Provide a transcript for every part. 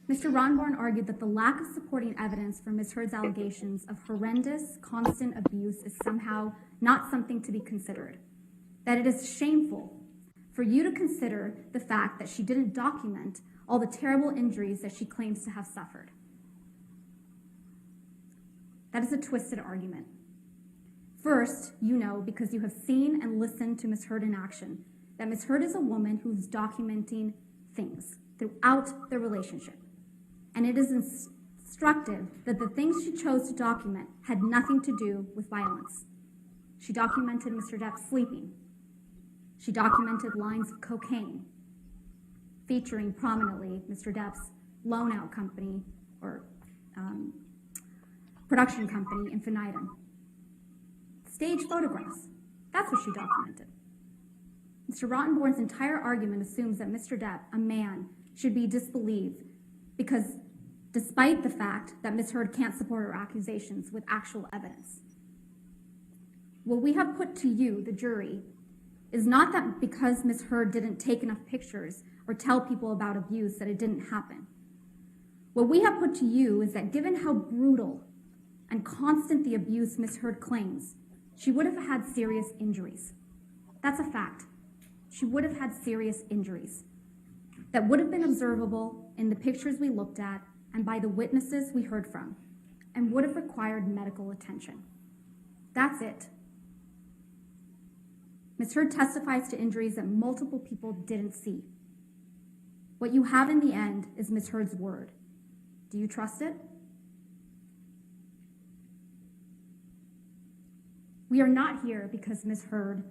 Mr. Ronborn argued that the lack of supporting evidence for Ms. Heard's allegations of horrendous, constant abuse is somehow not something to be considered, that it is shameful for you to consider the fact that she didn't document all the terrible injuries that she claims to have suffered. That is a twisted argument. First, you know, because you have seen and listened to Ms. Heard in action, that Ms. Heard is a woman who's documenting things throughout their relationship. And it is instructive that the things she chose to document had nothing to do with violence. She documented Mr. Depp sleeping. She documented lines of cocaine, featuring prominently Mr. Depp's loan-out company or production company, Infinitum. Stage photographs, that's what she documented. Mr. Rottenborn's entire argument assumes that Mr. Depp, a man, should be disbelieved because despite the fact that Ms. Heard can't support her accusations with actual evidence. What we have put to you, the jury, is not that because Ms. Heard didn't take enough pictures or tell people about abuse that it didn't happen. What we have put to you is that given how brutal and constant the abuse Ms. Heard claims, she would have had serious injuries. That's a fact. She would have had serious injuries that would have been observable in the pictures we looked at and by the witnesses we heard from, and would have required medical attention. That's it. Ms. Heard testifies to injuries that multiple people didn't see. What you have in the end is Ms. Heard's word. Do you trust it? We are not here because Ms. Heard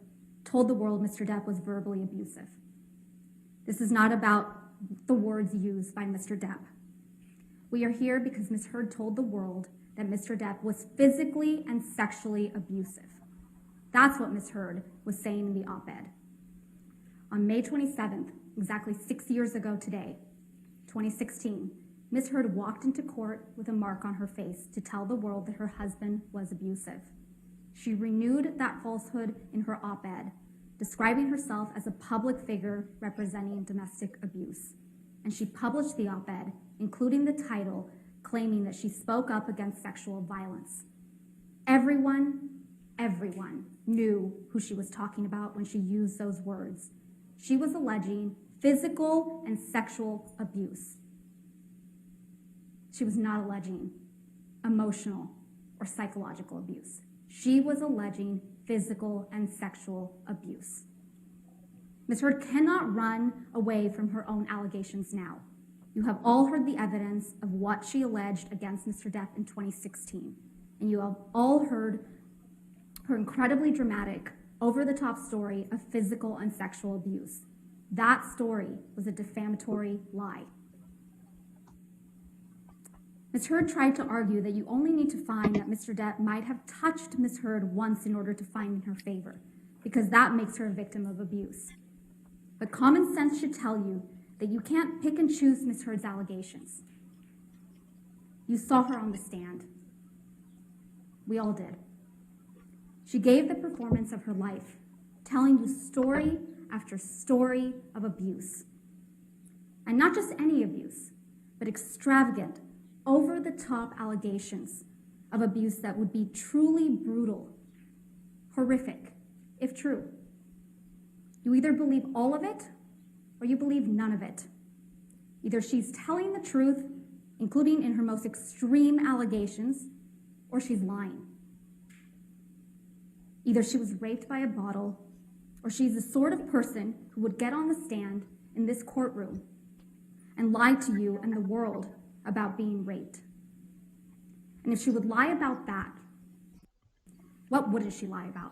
told the world Mr. Depp was verbally abusive. This is not about the words used by Mr. Depp. We are here because Ms. Heard told the world that Mr. Depp was physically and sexually abusive. That's what Ms. Heard was saying in the op-ed. On May 27th, exactly 6 years ago today, 2016, Ms. Heard walked into court with a mark on her face to tell the world that her husband was abusive. She renewed that falsehood in her op-ed, describing herself as a public figure representing domestic abuse. And she published the op-ed, including the title, claiming that she spoke up against sexual violence. Everyone knew who she was talking about when she used those words. She was alleging physical and sexual abuse. She was not alleging emotional or psychological abuse. She was alleging physical and sexual abuse. Ms. Heard cannot run away from her own allegations now. You have all heard the evidence of what she alleged against Mr. Depp in 2016, and you have all heard her incredibly dramatic, over-the-top story of physical and sexual abuse. That story was a defamatory lie. Ms. Heard tried to argue that you only need to find that Mr. Depp might have touched Ms. Heard once in order to find in her favor, because that makes her a victim of abuse. But common sense should tell you that you can't pick and choose Ms. Heard's allegations. You saw her on the stand. We all did. She gave the performance of her life, telling you story after story of abuse. And not just any abuse, but extravagant, over-the-top allegations of abuse that would be truly brutal, horrific, if true. You either believe all of it or you believe none of it. Either she's telling the truth, including in her most extreme allegations, or she's lying. Either she was raped by a bottle, or she's the sort of person who would get on the stand in this courtroom and lie to you and the world about being raped. And if she would lie about that, what wouldn't she lie about?